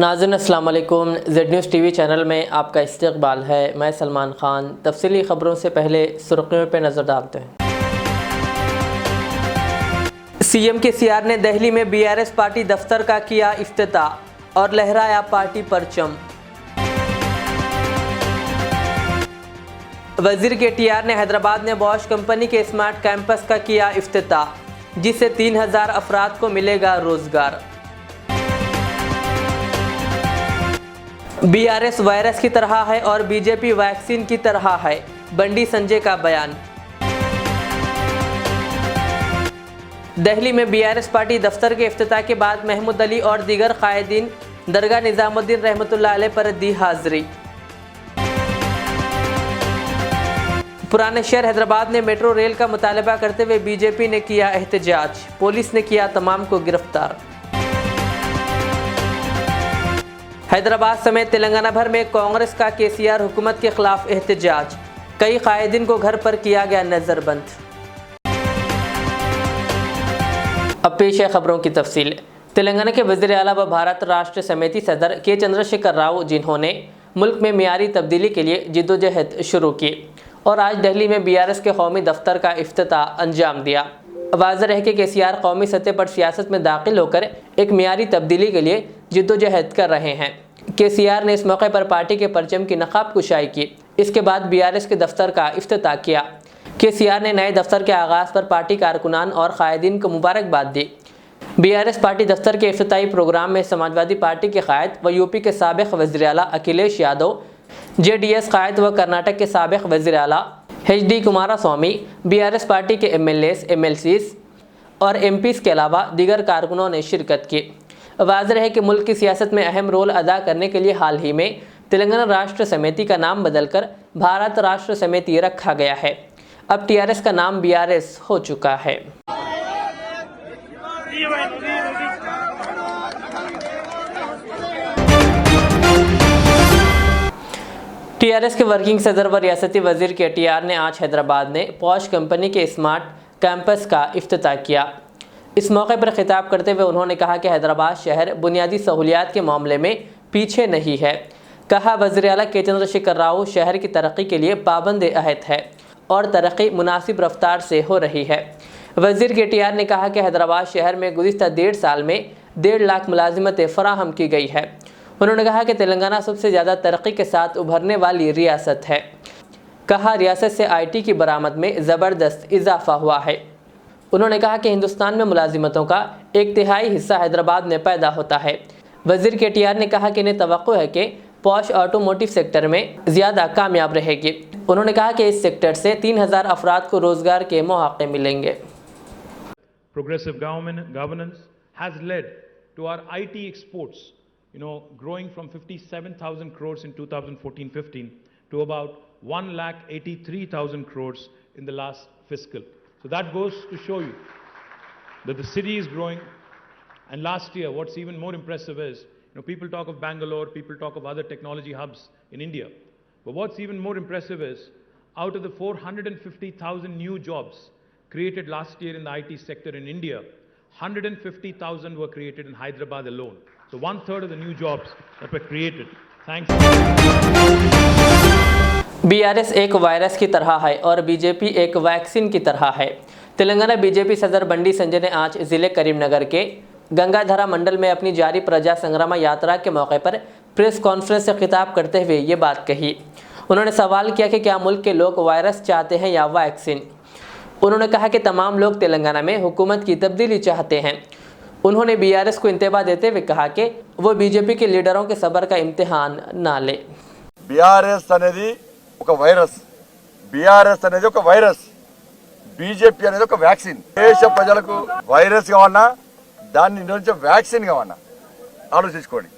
नाज़रीन अस्सलाम वालेकुम। जेड न्यूज़ टीवी चैनल में आपका इस्तकबाल है। मैं सलमान खान। तफसीली ख़बरों से पहले सुर्खियों पर नज़र डालते हैं। सीएम केसीआर ने दिल्ली में बीआरएस पार्टी दफ्तर का किया इफ्तिताह और लहराया पार्टी परचम। वज़ीर केटीआर ने हैदराबाद में बॉश कंपनी के स्मार्ट कैंपस का किया इफ्तिताह, जिससे 3000 अफराद को मिलेगा रोजगार। बीआरएस वायरस की तरह है और बीजेपी वैक्सीन की तरह है, बंडी संजय का बयान। दिल्ली में बीआरएस पार्टी दफ्तर के इफ्तिताह के बाद महमूद अली और दीगर कायदीन दरगाह निजामुद्दीन रहमतुल्लाह अलैह पर दी हाजिरी। पुराने शहर हैदराबाद में मेट्रो रेल का मुतालबा करते हुए बीजेपी ने किया एहतजाज, पुलिस ने किया तमाम को गिरफ्तार। हैदराबाद समेत तेलंगाना भर में कांग्रेस का केसीआर हुकूमत के खिलाफ एहतजाज, कई कायदीन को घर पर किया गया नजरबंद। अब पेश है खबरों की तफसील। तेलंगाना के वज़ीर आला व भारत राष्ट्र समिति सदर के चंद्रशेखर राव, जिन्होंने मुल्क में मियारी तब्दीली के लिए जिद्दोजहद शुरू की और आज दिल्ली में बीआरएस के कौमी दफ्तर का इफ्तिताह अंजाम दिया। वाज़ेह है कि केसीआर कौमी सतह पर सियासत में दाखिल होकर एक मियारी तब्दीली के लिए जिद्दोजहद कर रहे हैं। केसीआर ने इस मौके पर पार्टी के परचम की नकाब कुशाई की। इसके बाद बीआरएस के दफ्तर का इफ्तिताह किया। केसीआर ने नए दफ्तर के आगाज़ पर पार्टी कारकुनान और कायदीन को मुबारकबाद दी। बीआरएस पार्टी दफ्तर के इफ्तिताही प्रोग्राम में समाजवादी पार्टी के कायद व यूपी के साबिक़ वज़ीर आला अखिलेश यादव, जेडीएस कायद व कर्नाटक के साबिक़ वज़ीर आला HD कुमारस्वामी, बीआरएस पार्टी के MLAs, MLCs और MPs के अलावा दीगर कारकुनों ने शिरकत की। वाज़ेह है कि मुल्क की सियासत में अहम रोल अदा करने के लिए हाल ही में तेलंगाना राष्ट्र समिति का नाम बदलकर भारत राष्ट्र समिति रखा गया है। अब TRS का नाम BRS हो चुका है। TRS के वर्किंग सदर व रियासती वज़ीर केटीआर ने आज हैदराबाद में पॉश कंपनी के स्मार्ट कैंपस का इफ्तिताह किया। इस मौके पर खिताब करते हुए उन्होंने कहा कि हैदराबाद शहर बुनियादी सहूलियात के मामले में पीछे नहीं है। कहा, वज़ीर आला के चंद्रशेखर राव शहर की तरक्की के लिए पाबंद अहद है और तरक्की मुनासिब रफ्तार से हो रही है। वज़ीर केटीआर ने कहा कि हैदराबाद शहर में गुज़िश्ता 1.5 साल में 1.5 लाख मुलाजिमतें फ़राहम की गई है। उन्होंने कहा कि तेलंगाना सबसे ज़्यादा तरक्की के साथ उभरने वाली रियासत है। कहा, रियासत से IT की बरामद में ज़बरदस्त इजाफा हुआ है। उन्होंने कहा कि हिंदुस्तान में मुलाजिमतों का 1/3 हिस्सा हैदराबाद में पैदा होता है। वज़ीर केटीआर ने कहा कि इन्हें तवक्को है कि पॉश ऑटोमोटिव सेक्टर में ज़्यादा कामयाब रहेगी। उन्होंने कहा कि इस सेक्टर से 3000 अफराद को रोज़गार के मौके मिलेंगे। Progressive governance has led to our IT exports, growing from 57,000 crores in 2014-15 to about 1,83,000 crores in the last fiscal. So that goes to show you that the city is growing. And last year, what's even more impressive is, people talk of Bangalore, people talk of other technology hubs in India. But what's even more impressive is, out of the 450,000 new jobs created last year in the IT sector in India, 150,000 were created in Hyderabad alone. So 1/3 of the new jobs that were created. Thanks. BRS एक virus की तरह है और BJP एक vaccine की तरह है। Telangana BJP सदर बंडी संजय ने आज ज़िले करीमनगर के गंगाधरा मंडल में अपनी जारी प्रजा संग्राम यात्रा के मौके पर प्रेस कॉन्फ्रेंस से खिताब करते हुए ये बात कही। उन्होंने सवाल किया कि क्या मुल्क के लोग वायरस चाहते हैं या वैक्सीन। उन्होंने कहा कि तमाम लोग तेलंगाना में हुकूमत की तब्दीली चाहते हैं। उन्होंने BRS को इंतबा देते हुए कहा कि वो बीजेपी के लीडरों के सब्र का इम्तिहान ना ले। BRS అనేది ఒక వైరస్, BRS అనేది ఒక వైరస్, BJP అనేది ఒక వ్యాక్సిన్. దేశ ప్రజలకు వైరస్ కావన్నా దాన్ని నుంచి వ్యాక్సిన్ కావన్నా ఆలోచించుకోండి।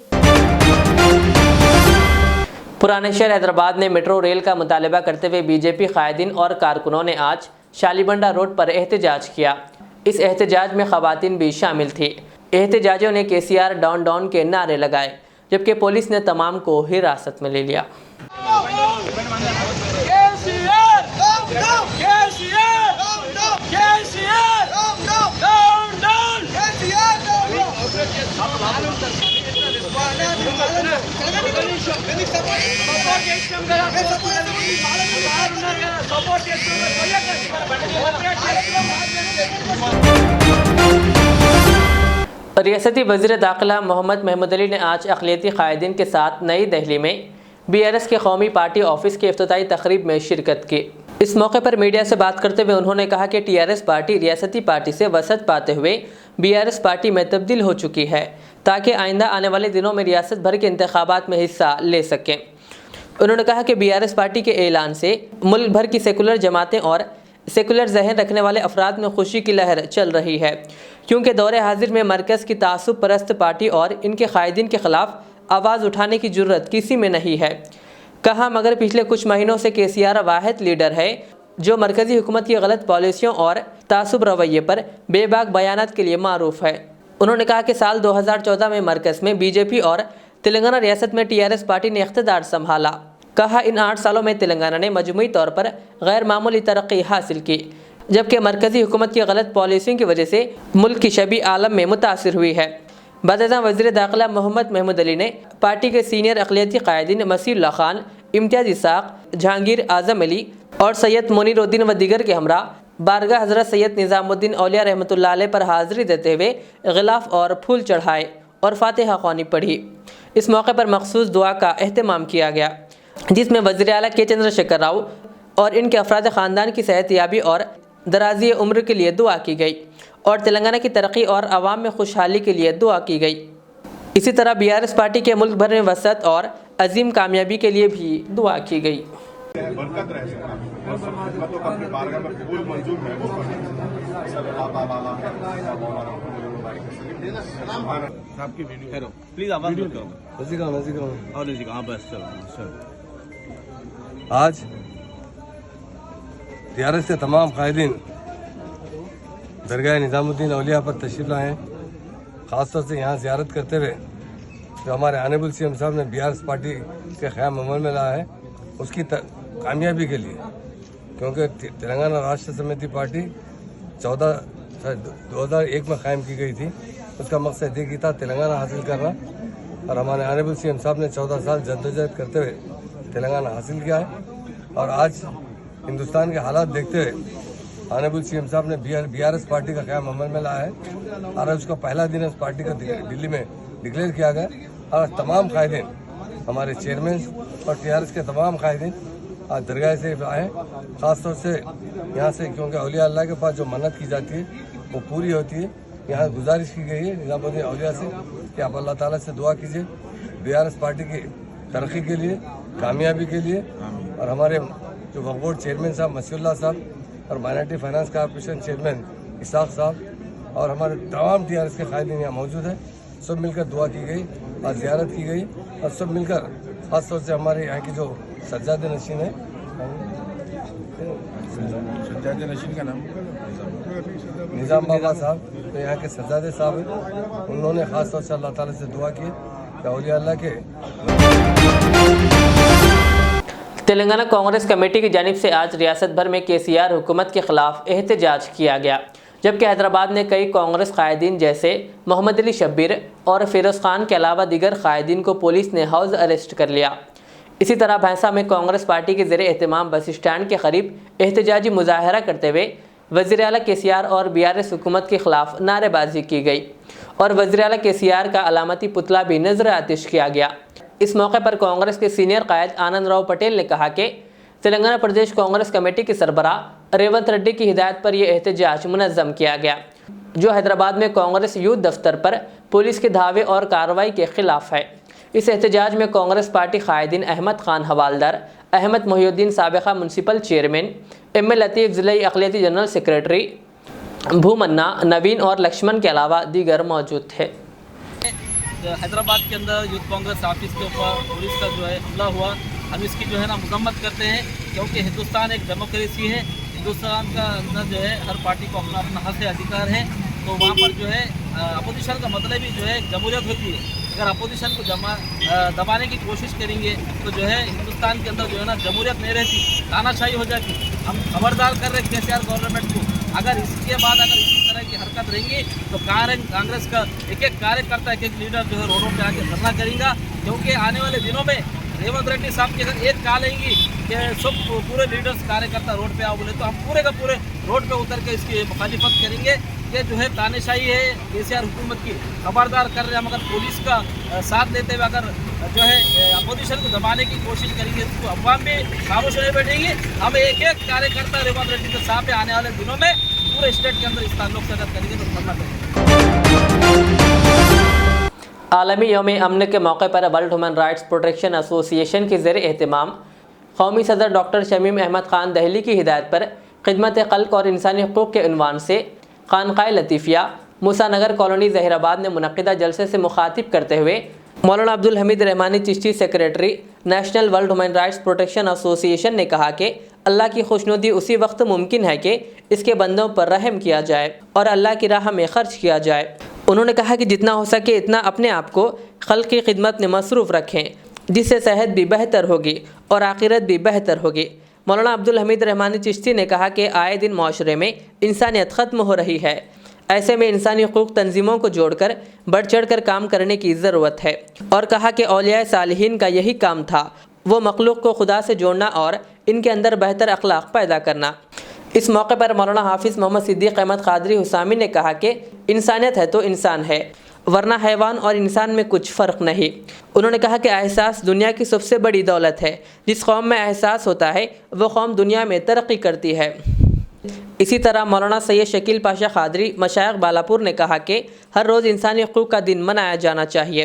पुराने शहर हैदराबाद में मेट्रो रेल का मुतालबा करते हुए बीजेपी कायदीन और कारकुनों ने आज शालीबंडा रोड पर एहतजाज किया। इस एहतजाज में खवातीन भी शामिल थी। एहतजाजियों ने केसीआर डाउन डाउन के नारे लगाए, जबकि पुलिस ने तमाम को हिरासत में ले लिया। रियासती वज़ीर दाखिला मोहम्मद महमूद अली ने आज अक़लियती कायदीन के साथ नई दिल्ली में BRS के कौमी पार्टी ऑफिस की इफ्तिताई तकरीब में शिरकत की। इस मौके पर मीडिया से बात करते हुए उन्होंने कहा कि TRS पार्टी रियासती पार्टी से वसत पाते हुए BRS पार्टी में तब्दील हो चुकी है ताकि आइंदा आने वाले दिनों में रियासत भर के इंतखाबात में हिस्सा ले सकें। उन्होंने कहा कि BRS पार्टी के ऐलान से मुल्क भर की सेकुलर जमातें और सेकुलर जहन रखने वाले अफराद में खुशी की लहर चल रही है, क्योंकि दौरे हाजिर में मरकज़ की तासुब परस्त पार्टी और इनके कायदीन के ख़िलाफ़ आवाज़ उठाने की जुर्रत किसी में नहीं है। कहा मगर पिछले कुछ महीनों से KCR वाहिद लीडर है जो मरकज़ी हुकूमत की गलत पॉलिसियों और तासुब रवैये पर बेबाक बयानात के लिए मारूफ है। उन्होंने कहा कि साल 2014 में मरकज़ में BJP और तेलंगाना रियासत में TRS पार्टी ने इख्तिदार संभाला। कहा इन 8 सालों में तेलंगाना ने मजमूई तौर पर गैर मामूली तरक्की हासिल की, जबकि मरकज़ी हुकूमत की गलत पॉलिसियों की वजह से मुल्क की शबी आलम में मुतासिर हुई है। बदज़ा वज़ीर दाखिला मोहम्मद महमूद अली ने पार्टी के सीनियर अक़लियती कायदीन मसीहुल्लाह खान, इम्तियाज़ इसाक, जहांगीर आज़म अली और सैयद मोनीरुद्दीन व दीगर के हमरा बारगाह हज़रत सैयद निज़ामुद्दीन औलिया रहमतुल्लाह अलैह पर हाज़िरी देते हुए ग़िलाफ़ और फूल चढ़ाए और फातिहा ख़वानी पढ़ी। इस मौके पर मखसूस दुआ का एहतमाम किया गया, जिसमें वज़ीर आला के चंद्रशेखर राव और इनके अफराद ख़ानदान की सेहतयाबी और दराज़ी उम्र के लिए दुआ की गई और तेलंगाना की तरक्की और आवाम में खुशहाली के लिए दुआ की गई। इसी तरह BRS पार्टी के मुल्क भर में वसत और अजीम कामयाबी के लिए भी दुआ की गई। बरकत रहे और सब खिदमतों का अपने बारगाह में कबूल मंजूर है वो आपकी वीडियो प्लीज आवाज करो बस चलो। आज TRS के तमाम कायदीन दरगाह निज़ामुद्दीन औलिया पर तशरीफ़ लाए हैं। ख़ासतौर से यहाँ ज़ियारत करते हुए जो हमारे ऑनरेबल CM साहब ने BRS पार्टी के क़याम अमल में लाया है उसकी कामयाबी के लिए, क्योंकि तेलंगाना राष्ट्र समिति पार्टी 2001 में क़ायम की गई थी। उसका मकसद एक ही था तेलंगाना हासिल करना, और हमारे ऑनरेबल CM साहब ने 14 साल जद्दोजहद करते हुए तेलंगाना हासिल किया है। और आज हिंदुस्तान के हालात देखते हुए ऑनरेबल CM साहब ने BRS पार्टी का क़याम अमल में लाया है और उसका पहला दिन इस पार्टी का दिल्ली में डिक्लेयर किया गया। और तमाम कायदीन हमारे चेयरमैन और TRS के तमाम कायदीन आज दरगाह से आए, ख़ासतौर से यहाँ से, क्योंकि औलिया अल्लाह के पास जो मन्नत की जाती है वो पूरी होती है। यहाँ गुजारिश की गई है निज़ामुद्दीन औलिया से कि आप अल्लाह ताला से दुआ कीजिए BRS पार्टी की तरक्की के लिए, कामयाबी के लिए। और हमारे जो वक्फ बोर्ड चेयरमैन साहब मसीहुल्लाह साहब और minority finance corporation chairman Isaq साहब और हमारे तमाम TRS के कायदीन यहाँ मौजूद हैं। सब मिलकर दुआ की गई और ज़ियारत की गई और सब मिलकर ख़ासतौर से हमारे यहाँ की जो सज्जाद नशीन है, सज्जाद नशीन का नाम निज़ाम बाबा साहब, तो यहाँ के सज्जादे साहब हैं, उन्होंने ख़ासतौर से अल्लाह ताला से दुआ की कि औलिया अल्लाह के। तेलंगाना कांग्रेस कमेटी की जानिब से आज रियासत भर में KCR हुकूमत के ख़िलाफ़ एहतजाज किया गया, जबकि हैदराबाद में कई कांग्रेस कायदीन जैसे मोहम्मद अली शब्बीर और फिरोज़ खान के अलावा दीगर कायदीन को पुलिस ने हाउस अरेस्ट कर लिया। इसी तरह भैंसा में कांग्रेस पार्टी के ज़ेरे एहतमाम बस स्टैंड के करीब एहतजाजी मुजाहरा करते हुए वज़ीर आला KCR और BRS हुकूमत के ख़िलाफ़ नारेबाजी की गई और वज़ीर आला KCR का अलामती पुतला भी नज़र आतिश किया गया। इस मौके पर कांग्रेस के सीनियर कायद आनंद राव पटेल ने कहा कि तेलंगाना प्रदेश कांग्रेस कमेटी के सरबराह रेवंत रेड्डी की हिदायत पर यह एहतजाज मुनज़्ज़म किया गया, जो हैदराबाद में कांग्रेस यूथ दफ्तर पर पुलिस के धावे और कार्रवाई के खिलाफ है। इस एहतजाज में कांग्रेस पार्टी कायदीन अहमद खान हवालदार, अहमद मोहिउद्दीन साबिक़ा म्यूनसिपल चेयरमैन, M.A. लतीफ़ ज़िले अक़लियती जनरल सेक्रेटरी भूमन्ना, नवीन और लक्ष्मण के अलावा दीगर मौजूद थे। हैदराबाद के अंदर यूथ कांग्रेस ऑफिस के ऊपर पुलिस का जो है हमला हुआ, हम इसकी जो है ना मजम्मत करते हैं, क्योंकि हिंदुस्तान एक डेमोक्रेसी है। हिंदुस्तान का अंदर जो है हर पार्टी को अपना अपना हक अधिकार है, तो वहाँ पर जो है अपोजिशन का मतलब ही जो है जमहूरियत होती है। अगर अपोजिशन को दबाने की कोशिश करेंगे तो जो है हिंदुस्तान के अंदर जो है ना जमहूरियत नहीं रहती, तानाशाही हो जाती। हम खबरदार कर रहे हैं KCR गवर्नमेंट को, अगर इसके बाद अगर इसी तरह की हरकत रहेंगी तो कांग्रेस का एक एक कार्यकर्ता, एक एक लीडर जो है रोडों पे आके धरना करेगा, क्योंकि आने वाले दिनों में रेवंत रेड्डी साहब की अगर एक कहा लेंगी कि सब पूरे लीडर्स कार्यकर्ता रोड पे आओ बोले तो हम पूरे का पूरे रोड पे उतर के इसकी मुखालिफत करेंगे। ये जो है तानाशाही है केसीआर हुकूमत की, खबरदार कर रहे हैं हम। अगर पुलिस का साथ लेते हुए अगर जो है अपोजिशन को दबाने की कोशिश करेंगे तो अवाम भी खामोश नहीं बैठेगी। हम एक एक कार्यकर्ता रेवंत रेड्डी के साथ आने वाले दिनों में पूरे स्टेट के अंदर इस ताल्लुक से अगर करेंगे तो करना पड़ेगा। आलमी यौम अमन के मौके पर world human rights protection association के ज़ेर एहतमाम कौमी सदर डॉक्टर शमीम अहमद ख़ान दहली की हिदायत पर खिदमत खल्क और इंसानी हकूक़ के उन्वान से खानक़ाह लतीफ़िया मूसा नगर कॉलोनी ज़हीराबाद ने मुनक़िदा जलसे से मुखातिब करते हुए मौलाना Abdul Hamid Rahmani Chishti secretary national world human rights protection association ने कहा कि अल्लाह की खुशनुदी उसी वक्त मुमकिन है कि इसके बंदों पर रहम किया जाए और अल्लाह की राह में ख़र्च किया जाए। उन्होंने कहा कि जितना हो सके इतना अपने आप को खल्क़ की खिदमत में मसरूफ़ रखें, जिससे सेहत भी बेहतर होगी और आखिरत भी बेहतर होगी। मौलाना अब्दुल हमीद रहमानी चिश्ती ने कहा कि आए दिन माशरे में इंसानियत ख़त्म हो रही है, ऐसे में इंसानी हकूक़ तंजीमों को जोड़कर बढ़ चढ़ कर काम करने की ज़रूरत है और कहा कि औलिया सालिहीन का यही काम था, वो मखलूक को खुदा से जोड़ना और इनके अंदर बेहतर अखलाक पैदा करना। इस मौके पर मौलाना हाफिज़ मोहम्मद सिद्दीक़ अहमद क़ादरी हुसामी ने कहा कि इंसानियत है तो इंसान है, वरना हैवान और इंसान में कुछ फ़र्क नहीं। उन्होंने कहा कि एहसास दुनिया की सबसे बड़ी दौलत है। जिस कौम में एहसास होता है वो कौम दुनिया में तरक्की करती है। इसी तरह मौलाना सैयद शकील पाशा क़ादरी मशाइख बालापुर ने कहा कि हर रोज़ इंसानी हकूक़ का दिन मनाया जाना चाहिए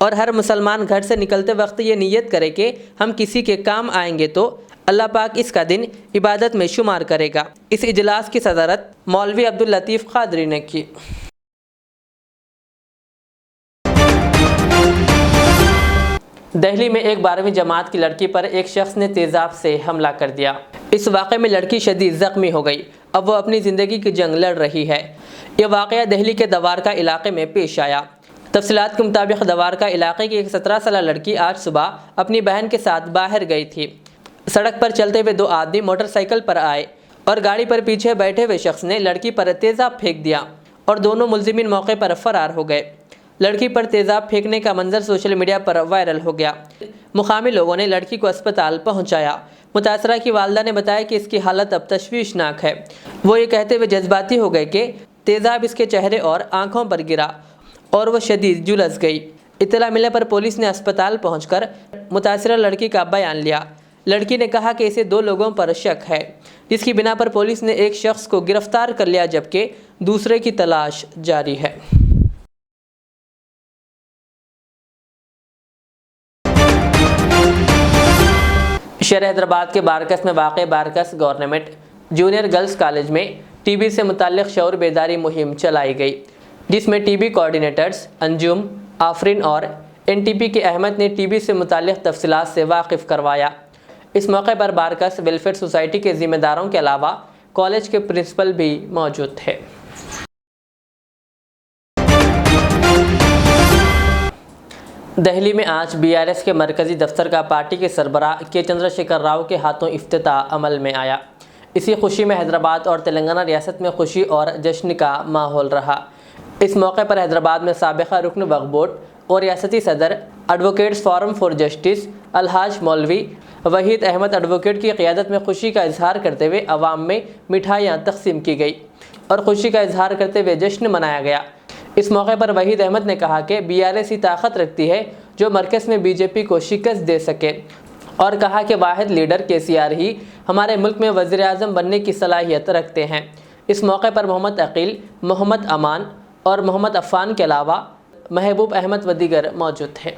और हर मुसलमान घर से निकलते वक्त ये नीयत करे कि हम किसी के काम आएंगे तो अल्लाह पाक इसका दिन इबादत में शुमार करेगा। इस इजलास की सदारत मौलवी अब्दुल लतीफ़ क़ादरी ने की। दिल्ली में एक 12वीं जमात की लड़की पर एक शख्स ने तेज़ाब से हमला कर दिया। इस वाक़े में लड़की शदीद ज़ख्मी हो गई। अब वो अपनी ज़िंदगी की जंग लड़ रही है। यह वाक़या दिल्ली के दवारका इलाके में पेश आया। तफसीलात के मुताबिक दवारका इलाके की एक 17 साल लड़की आज सुबह अपनी बहन के साथ बाहर गई थी। सड़क पर चलते हुए दो आदमी मोटरसाइकिल पर आए और गाड़ी पर पीछे बैठे हुए शख्स ने लड़की पर तेज़ाब फेंक दिया और दोनों मुलजिमीन मौके पर फ़रार हो गए। लड़की पर तेज़ाब फेंकने का मंजर सोशल मीडिया पर वायरल हो गया। मुकामी लोगों ने लड़की को अस्पताल पहुंचाया। मुतासरा की वालदा ने बताया कि इसकी हालत अब तशवीशनाक है। वो ये कहते हुए जज्बाती हो गए कि तेज़ाब इसके चेहरे और आँखों पर गिरा और वह शदीद झुलस गई। इत्तला मिलने पर पुलिस ने अस्पताल पहुंचकर मुतासरा लड़की का बयान लिया। लड़की ने कहा कि इसे 2 लोगों पर शक है, जिसकी बिना पर पुलिस ने एक शख्स को गिरफ्तार कर लिया जबकि दूसरे की तलाश जारी है। शहर हैदराबाद के बारकस में वाक़ Barkas government junior girls college में टीबी से मुताल्लिक़ शऊर बेदारी मुहिम चलाई गई, जिसमें टीबी कोऑर्डिनेटर्स अंजुम, आफरीन और एनटीपी के अहमद ने टीबी से मुताल्लिक़ तफसीलात से वाकिफ़ करवाया। इस मौके पर बारकस वेलफेयर सोसाइटी के ज़िम्मेदारों के अलावा कॉलेज के प्रिंसिपल भी मौजूद थे। दिल्ली में आज बीआरएस के मरकज़ी दफ्तर का पार्टी के सरबराह के चंद्रशेखर राव के हाथों इफ्तिताह अमल में आया। इसी खुशी में हैदराबाद और तेलंगाना रियासत में खुशी और जश्न का माहौल रहा। इस मौके पर हैदराबाद में साबिक़ा रुकन वक्फ बोर्ड और रियासती सदर advocates forum for justice Alhaj मौलवी वहीद अहमद एडवोकेट की क़ियादत में खुशी का इजहार करते हुए अवाम में मिठाइयाँ तकसीम की गई और खुशी का इजहार करते हुए जश्न मनाया गया। इस मौके पर वहीद अहमद ने कहा कि बीआरएस ही ताकत रखती है जो मरकज़ में बीजेपी को शिकस्त दे सके और कहा कि वाहिद लीडर केसीआर ही हमारे मुल्क में वज़ीर आज़म बनने की सलाहियत रखते हैं। इस मौके पर मोहम्मद अकील, मोहम्मद अमान और मोहम्मद अफ़ान के अलावा महबूब अहमद व दीगर मौजूद थे।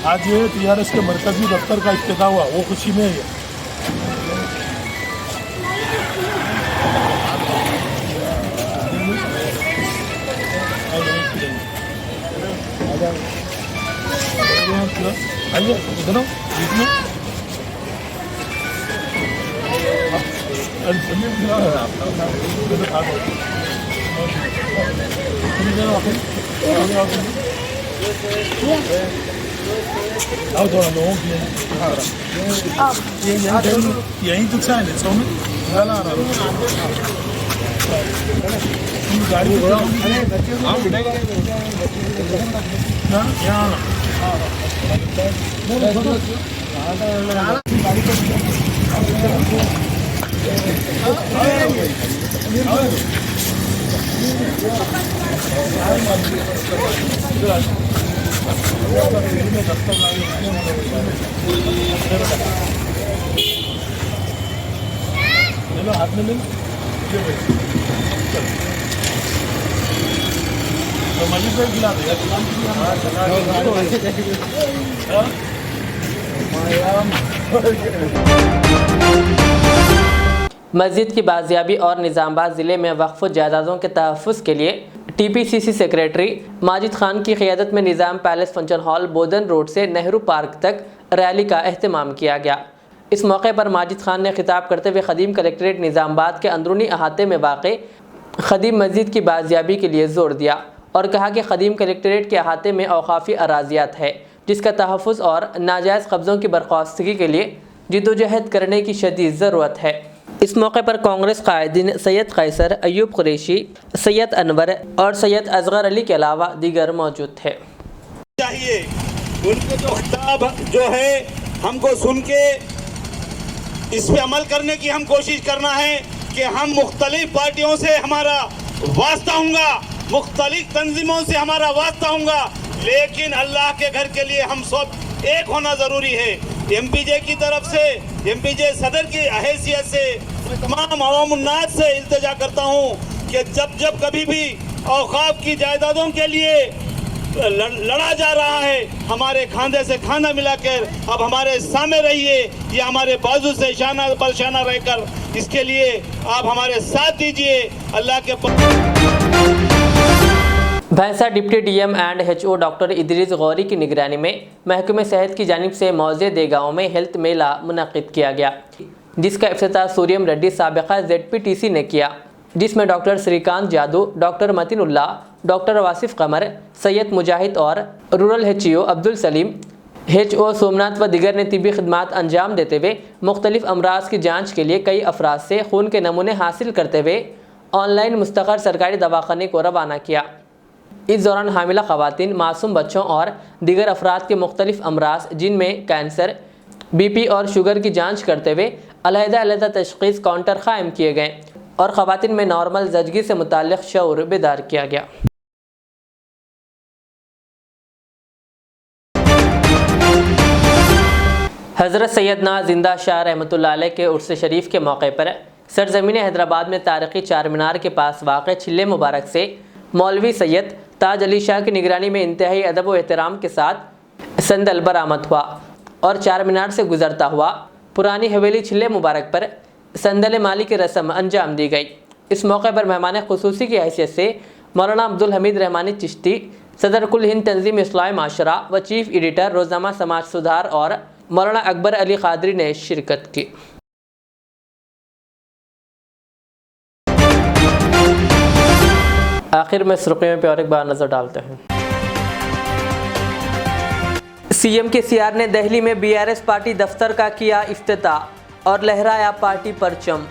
आज ये टीआरएस के मरकजी दफ्तर का इफ्तिताह हुआ, वो खुशी में है। आइए इधर बीच में आओ थोड़ा लोगों की यहीं तो चाहे गाड़ी पे ना यहाँ चलो हाथ में ले ये भाई तो मजीद से खिला दो मस्जिद की बाजियाबी और निज़ामाबाद ज़िले में वक्फ जायदादों के तहफ़्फ़ुज़ के लिए TPCC सेक्रेटरी माजिद खान की क़ियादत में निज़ाम पैलेस फंक्शन हॉल बोधन रोड से नेहरू पार्क तक रैली का अहतमाम किया गया। इस मौके पर माजिद खान ने खिताब करते हुए ख़दीम कलेक्ट्रेट निज़ामाबाद के अंदरूनी अहाते में वाक़े ख़दीम मस्जिद की बाजियाबी के लिए ज़ोर दिया और कहा कि ख़दीम कलेक्ट्रेट के अहाते में औक़ाफ़ी अराज़ियात है जिसका तहफ़्फ़ुज़ और नाजायज़ कब्ज़ों की बर्खास्तगी के लिए जिद्दोजहद करने की शदीद ज़रूरत है। इस मौके पर कांग्रेस कायदीन सैयद कैसर, अयूब कुरैशी, सैयद अनवर और सैयद असगर अली के अलावा दीगर मौजूद थे। चाहिए उनके जो खिताब जो है हमको सुन के इस पे अमल करने की हम कोशिश करना है कि हम मुख्तलिफ पार्टियों से हमारा वास्ता होगा, मुख्तलिफ तंजीमों से हमारा वास्ता होगा, लेकिन अल्लाह के घर के लिए हम सब एक होना ज़रूरी है। MPJ की तरफ से, MPJ सदर की हैसियत से तमाम अवामुन्नास से इल्तिजा करता हूँ कि जब कभी भी औक़ाफ़ की जायदादों के लिए लड़ा जा रहा है, हमारे खांधे से खाना मिलाकर अब हमारे सामने रहिए, ये हमारे बाजू से शाना पर शाना रहकर इसके लिए आप हमारे साथ दीजिए। अल्लाह के भैंसा deputy DM and HO doctor Idris Gauri की निगरानी में महकमे सेहत की जानिब से मौजे देगांव में हेल्थ मेला मुनक़िद किया गया, जिसका इफ्तिताह सूर्यम रेड्डी साबिक़ा ZPTC ने किया, जिसमें डॉक्टर श्रीकांत जादू, डॉक्टर मतीनुल्लाह, डॉक्टर वासिफ कमर, सैयद मुजाहिद और rural HO Abdul Salim, HO Somnath व दिगर ने तिबी खिदमात अंजाम देते हुए मुख्तलिफ अमराज की जाँच के लिए कई अफराद से खून के नमूने हासिल करते हुए ऑनलाइन मुस्तक़र सरकारी दवाखाने को रवाना किया। इस दौरान हामिला ख़वातीन, मासूम बच्चों और दीगर अफराद के मुख्तलिफ अमराज जिनमें कैंसर, BP और शुगर की जांच करते हुए अलहदा तशख़ीस काउंटर क़ायम किए गए और ख़वातीन में नॉर्मल ज़चगी से मुताल्लिक़ शऊर बेदार किया गया। हज़रत सैयदना ज़िंदा शाह रहमतुल्लाह अलैह के उर्स शरीफ के मौके पर सरज़मीन हैदराबाद में तारीख़ी चार मीनार के पास वाक़ छिल्ले मुबारक से मौलवी सैयद ताज अली शाह की निगरानी में इंतहाई अदब व एहतराम के साथ संदल बरामद हुआ और चार मीनार से गुजरता हुआ पुरानी हवेली छिल्ले मुबारक पर संदल माली की रस्म अंजाम दी गई। इस मौके पर मेहमान खुसूसी की हैसियत से मौलाना अब्दुल हमीद रहमानी चिश्ती, सदर कुल हिंद तंजीम इस्लाह माशरा व चीफ एडिटर रोज़नामा समाज सुधार और मौलाना अकबर अली क़ादरी ने शिरकत की। आखिर में सुर्खियों पे और एक बार नजर डालते हैं। CM KCR ने दिल्ली में BRS पार्टी दफ्तर का किया इफ्तिताह और लहराया पार्टी परचम।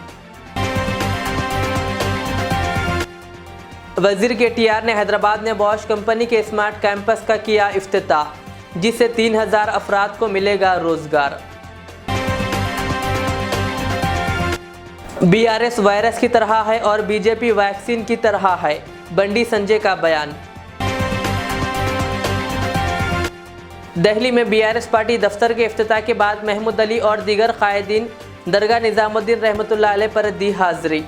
वजीर KTR ने हैदराबाद में बॉश कंपनी के स्मार्ट कैंपस का किया इफ्तिताह, जिससे 3000 अफराद को मिलेगा रोजगार। BRS वायरस की तरह है और BJP वैक्सीन की तरह है, बंडी संजय का बयान। दिल्ली में BRS पार्टी दफ्तर के इफ्तिताह के बाद महमूद अली और दीगर कायदीन दरगाह निज़ामुद्दीन रहमतुल्लाह अलैह पर दी हाज़िरी।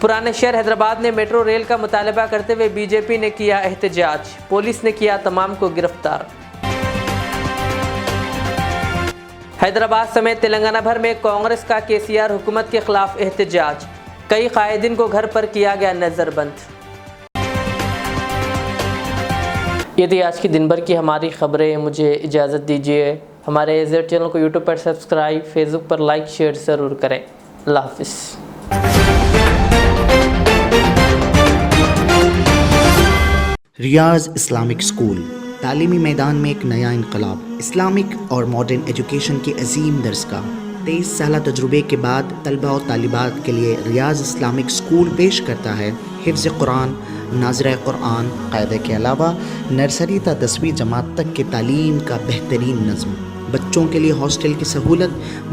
पुराने शहर हैदराबाद में मेट्रो रेल का मुतालबा करते हुए BJP ने किया एहतजाज, पुलिस ने किया तमाम को गिरफ्तार। हैदराबाद समेत तेलंगाना भर में कांग्रेस का KCR हुकूमत के खिलाफ एहतजाज, कई कायदीन को घर पर किया गया नज़रबंद। ये थी आज की दिन भर की हमारी खबरें। मुझे इजाज़त दीजिए। हमारे AZ चैनल को YouTube पर सब्सक्राइब, फेसबुक पर लाइक शेयर ज़रूर करें। अल्लाह हाफिज़। रियाज इस्लामिक स्कूल तालीमी मैदान में एक नया इनकलाब, इस्लामिक और मॉडर्न एजुकेशन की अजीम दरसगाह, 23 साल तजुर्बे के बाद तलबा और तालिबात के लिए रियाज इस्लामिक स्कूल पेश करता है हिफ्ज़ कुरान, नाज़िरा कुरान कायदे के अलावा नर्सरी ता 10वीं जमात तक के तालीम का बेहतरीन नज़्म। बच्चों के लिए हॉस्टल की सहूलत,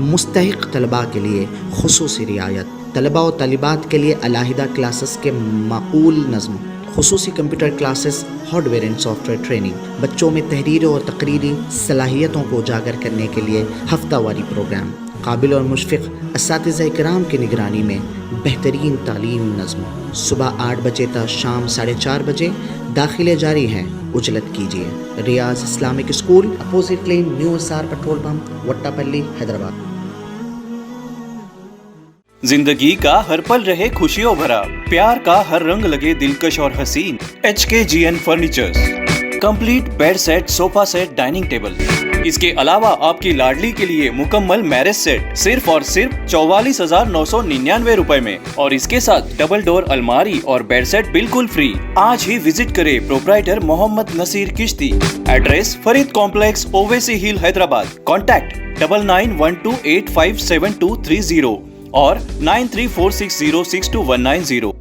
मुस्तहिक तलबा के लिए खुसूसी रियायत, तलबा और तालिबात के लिए अलहदा क्लासेस के माकूल नज़्म, खुसूसी computer classes, hardware and software training, बच्चों में तहरीर और तकरीरी सलाहियतों को उजागर करने के लिए हफ्तावारी प्रोग्राम, काबिल और मुशफ़िक़ असातिज़ा इकराम की निगरानी में बेहतरीन तालीम नज़्म। सुबह 8 बजे तक शाम 4:30 बजे दाखिले जारी हैं, उजलत कीजिए। Riyaz Islamic school, opposite lane, new SR petrol pump, Vattapalli, Hyderabad. जिंदगी का हर पल रहे खुशियों भरा, प्यार का हर रंग लगे दिलकश और हसीन। HKGN furnitures, complete bed set, sofa set, dining table. इसके अलावा आपकी लाडली के लिए मुकम्मल मैरिज सेट सिर्फ और सिर्फ 44,999 रुपए में, और इसके साथ डबल डोर अलमारी और बेड सेट बिल्कुल फ्री। आज ही विजिट करें प्रोप्राइटर मोहम्मद नसीर किश्ती। एड्रेस फरीद कॉम्प्लेक्स, ओवैसी हिल, हैदराबाद। कॉन्टैक्ट 9912857230 और 9346062190।